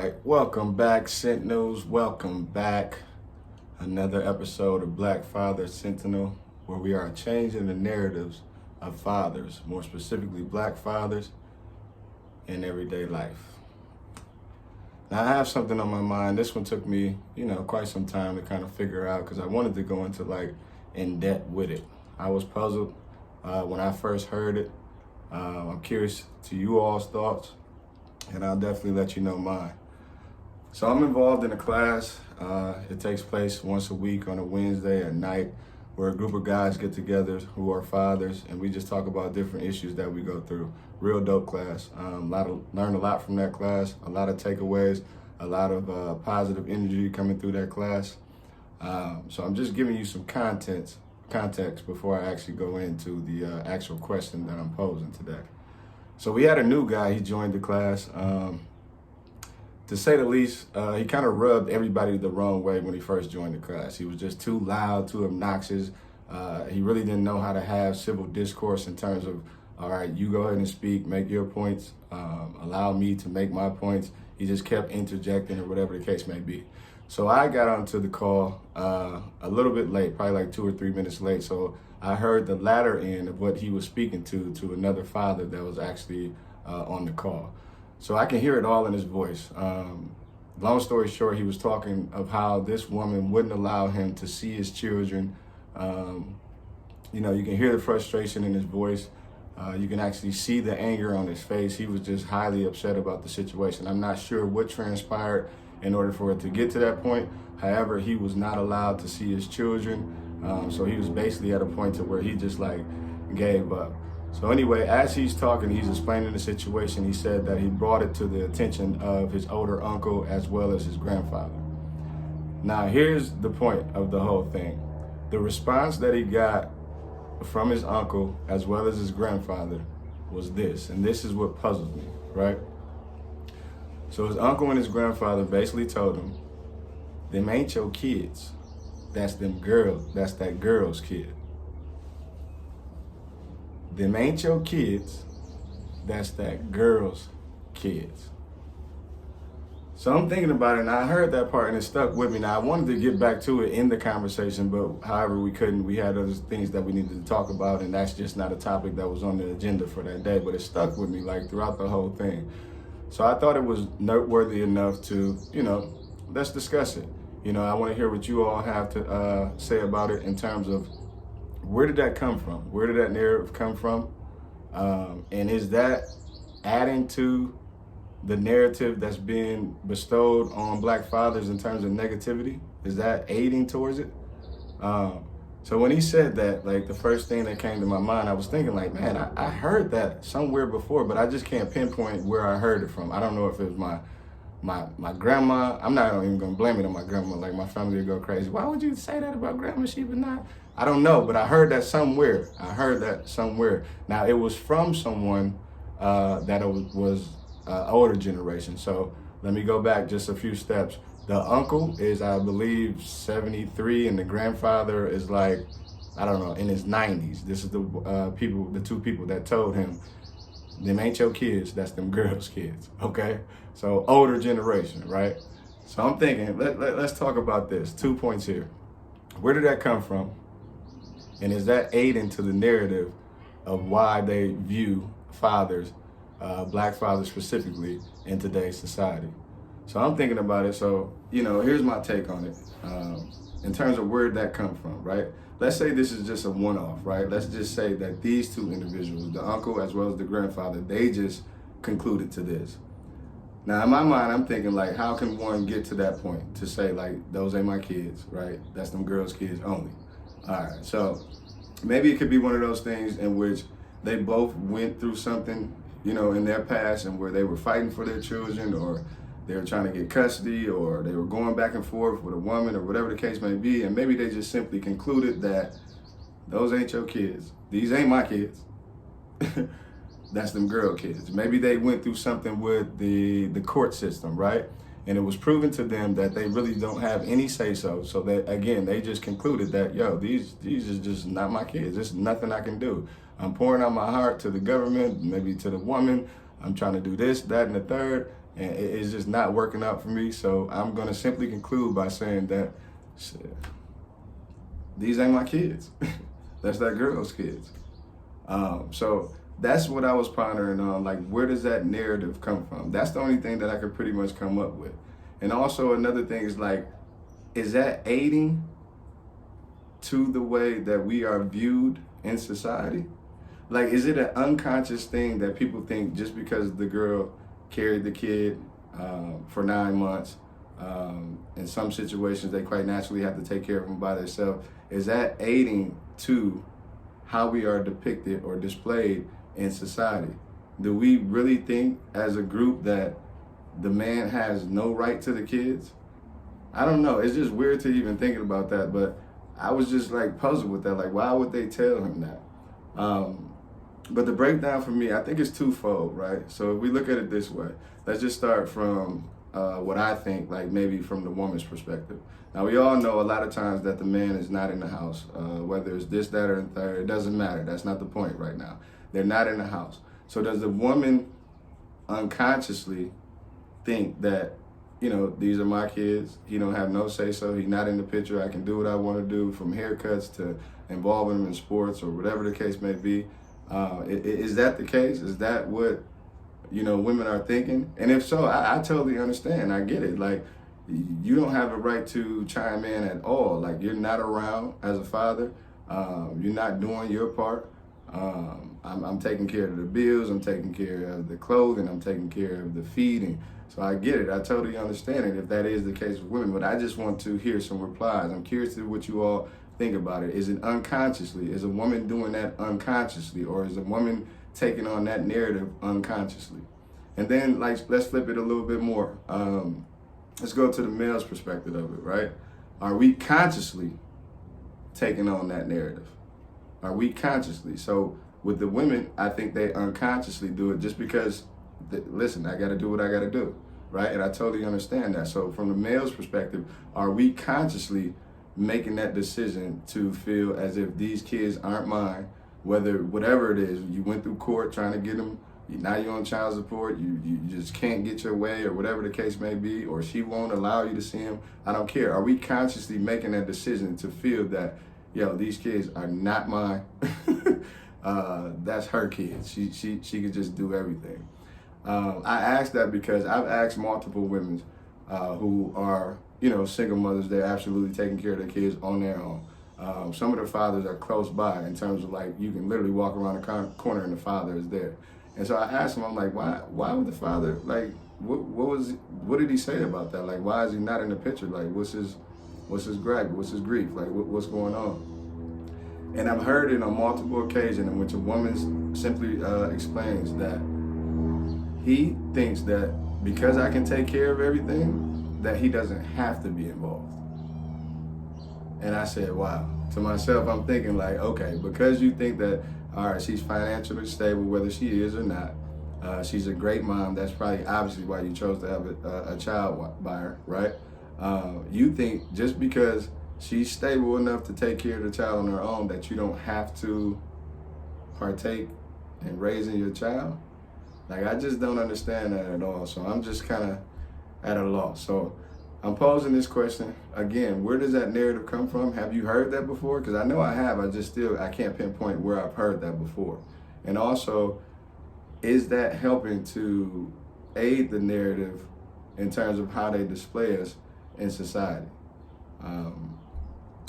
right, welcome back, Sentinels. Welcome back. Another episode of Black Father Sentinel, where we are changing the narratives of fathers, more specifically Black fathers in everyday life. Now, I have something on my mind. This one took me, quite some time to kind of figure out because I wanted to go into in depth with it. I was puzzled when I first heard it. I'm curious to you all's thoughts, and I'll definitely let you know mine. So I'm involved in a class. It takes place once a week on a Wednesday at night, where a group of guys get together who are fathers, and we just talk about different issues that we go through. Real dope class. Learned a lot from that class, a lot of takeaways, a lot of positive energy coming through that class. So I'm just giving you some context before I actually go into the actual question that I'm posing today. So we had a new guy, he joined the class. To say the least, he kind of rubbed everybody the wrong way when he first joined the class. He was just too loud, too obnoxious. He really didn't know how to have civil discourse in terms of, all right, you go ahead and speak, make your points, allow me to make my points. He just kept interjecting or whatever the case may be. So I got onto the call a little bit late, probably like 2 or 3 minutes late. So I heard the latter end of what he was speaking to another father that was actually on the call. So I can hear it all in his voice. Long story short, he was talking of how this woman wouldn't allow him to see his children. You can hear the frustration in his voice. You can actually see the anger on his face. He was just highly upset about the situation. I'm not sure what transpired in order for it to get to that point. However, he was not allowed to see his children. So he was basically at a point to where he just gave up. So anyway, as he's talking, he's explaining the situation. He said that he brought it to the attention of his older uncle as well as his grandfather. Now, here's the point of the whole thing. The response that he got from his uncle as well as his grandfather was this, and this is what puzzles me, right? So his uncle and his grandfather basically told him, them ain't your kids. That's them girls. That's that girl's kid. Them ain't your kids, that's that girl's kids. So I'm thinking about it, and I heard that part and it stuck with me. Now, I wanted to get back to it in the conversation, but however we couldn't. We had other things that we needed to talk about, and that's just not a topic that was on the agenda for that day, but it stuck with me throughout the whole thing. So I thought it was noteworthy enough to, let's discuss it. I want to hear what you all have to say about it in terms of, where did that come from? Where did that narrative come from? And is that adding to the narrative that's being bestowed on Black fathers in terms of negativity? Is that aiding towards it? So when he said that, the first thing that came to my mind, I was thinking man, I heard that somewhere before, but I just can't pinpoint where I heard it from. I don't know if it was my grandma. I'm not even gonna blame it on my grandma. My family would go crazy. Why would you say that about grandma? She would not. I don't know, but I heard that somewhere. Now, it was from someone that was older generation. So let me go back just a few steps. The uncle is, I believe, 73, and the grandfather is in his 90s. This is the two people that told him, them ain't your kids, that's them girls' kids, okay? So older generation, right? So I'm thinking, let's talk about this. 2 points here. Where did that come from? And is that aiding to the narrative of why they view fathers, Black fathers specifically, in today's society? So I'm thinking about it. So, here's my take on it. In terms of where did that come from, right? Let's say this is just a one-off, right? Let's just say that these two individuals, the uncle as well as the grandfather, they just concluded to this. Now, in my mind, I'm thinking, how can one get to that point to say, those ain't my kids, right? That's them girls' kids only. All right, so maybe it could be one of those things in which they both went through something, in their past, and where they were fighting for their children, or they were trying to get custody, or they were going back and forth with a woman, or whatever the case may be, and maybe they just simply concluded that those ain't your kids. These ain't my kids. That's them girl kids. Maybe they went through something with the court system, right? And it was proven to them that they really don't have any say-so. So that, again, they just concluded that, these is just not my kids. There's nothing I can do. I'm pouring out my heart to the government, maybe to the woman. I'm trying to do this, that, and the third. And it's just not working out for me. So I'm going to simply conclude by saying that shit, these ain't my kids. That's that girl's kids. So that's what I was pondering on. Like, where does that narrative come from? That's the only thing that I could pretty much come up with. And also another thing is like, is that aiding to the way that we are viewed in society? Like, is it an unconscious thing that people think just because the girl carried the kid for 9 months, in some situations they quite naturally have to take care of them by themselves, is that aiding to how we are depicted or displayed in society? Do we really think as a group that the man has no right to the kids? I don't know. It's just weird to even thinking about that, but I was just like puzzled with that. Like, why would they tell him that? But the breakdown for me, I think it's twofold, right? So if we look at it this way, let's just start from what I think, like maybe from the woman's perspective. Now, we all know a lot of times that the man is not in the house, whether it's this, that, or the third, it doesn't matter. That's not the point right now. They're not in the house. So does the woman unconsciously think that, you know, these are my kids, he don't have no say so, he's not in the picture, I can do what I want to do, from haircuts to involving him in sports or whatever the case may be? Is that the case? Is that what, you know, women are thinking? And if so, I totally understand. I get it. Like, you don't have a right to chime in at all. Like, you're not around as a father. You're not doing your part. I'm taking care of the bills. I'm taking care of the clothing. I'm taking care of the feeding. So I get it. I totally understand it if that is the case with women. But I just want to hear some replies. I'm curious to what you all think about it. Is it unconsciously? Is a woman doing that unconsciously? Or is a woman taking on that narrative unconsciously? And then, like, let's flip it a little bit more. Let's go to the male's perspective of it, right? Are we consciously taking on that narrative? Are we consciously? So with the women, I think they unconsciously do it just because, listen, I got to do what I got to do, right? And I totally understand that. So from the male's perspective, are we consciously making that decision to feel as if these kids aren't mine, whether whatever it is, you went through court trying to get them, now you're on child support, you just can't get your way, or whatever the case may be, or she won't allow you to see him, I don't care. Are we consciously making that decision to feel that, yo, these kids are not mine? That's her kids. She could just do everything. I asked that because I've asked multiple women who are, you know, single mothers. They're absolutely taking care of their kids on their own. Some of the fathers are close by in terms of, like, you can literally walk around the corner and the father is there. And so I asked him, I'm like, why would the father, like, what did he say about that? Like, why is he not in the picture? Like, what's his gripe? What's his grief? Like, what's going on? And I've heard it on multiple occasions in which a woman simply explains that he thinks that because I can take care of everything, that he doesn't have to be involved. And I said, wow. To myself, I'm thinking like, okay, because you think that, all right, she's financially stable, whether she is or not, she's a great mom, that's probably obviously why you chose to have a child by her, right? You think just because she's stable enough to take care of the child on her own that you don't have to partake in raising your child? Like, I just don't understand that at all. So I'm just kind of at a loss. So I'm posing this question again, where does that narrative come from? Have you heard that before? Because I know I have, I can't pinpoint where I've heard that before. And also, is that helping to aid the narrative in terms of how they display us in society?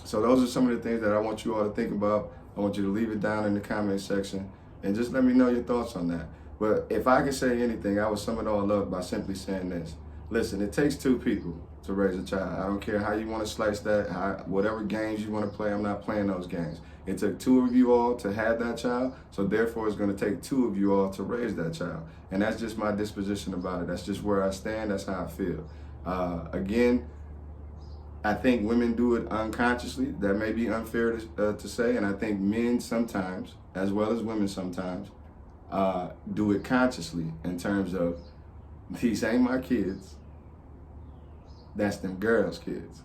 So those are some of the things that I want you all to think about. I want you to leave it down in the comment section and just let me know your thoughts on that. But if I can say anything, I would sum it all up by simply saying this. Listen, it takes two people to raise a child. I don't care how you want to slice that, whatever games you want to play, I'm not playing those games. It took two of you all to have that child, so therefore it's going to take two of you all to raise that child. And that's just my disposition about it. That's just where I stand. That's how I feel. Again, I think women do it unconsciously. That may be unfair to say, and I think men sometimes, as well as women sometimes, do it consciously in terms of, these ain't my kids, that's them girls' kids.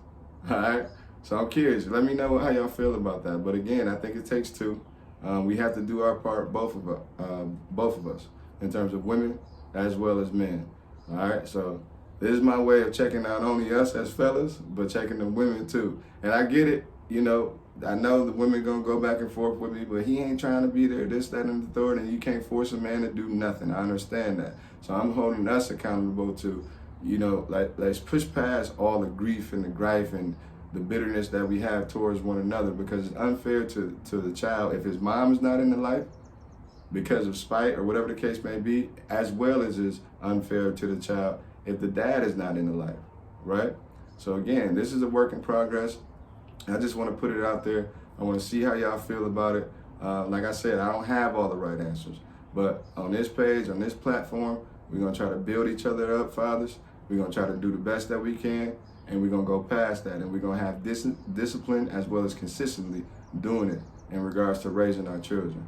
All right? So I'm curious. Let me know how y'all feel about that. But again, I think it takes two. We have to do our part, both of us, in terms of women as well as men. All right, so this is my way of checking not only us as fellas, but checking the women too. And I get it, you know, I know the women gonna go back and forth with me, but he ain't trying to be there, this, that, and the third, and you can't force a man to do nothing. I understand that. So I'm holding us accountable to, you know, like, let's push past all the grief and the gripe and the bitterness that we have towards one another, because it's unfair to the child if his mom is not in the life because of spite or whatever the case may be, as well as it's unfair to the child if the dad is not in the life, right? So again, this is a work in progress. I just want to put it out there. I want to see how y'all feel about it. Like I said, I don't have all the right answers, but on this page, on this platform, we're going to try to build each other up, fathers. We're going to try to do the best that we can, and we're going to go past that, and we're going to have discipline as well as consistently doing it in regards to raising our children.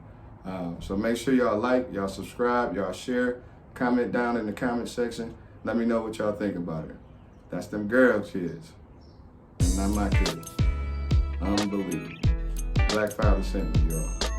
So make sure y'all like, y'all subscribe, y'all share, comment down in the comment section. Let me know what y'all think about it. That's them girl kids, not my kids. Unbelievable. Black Father sent me, y'all.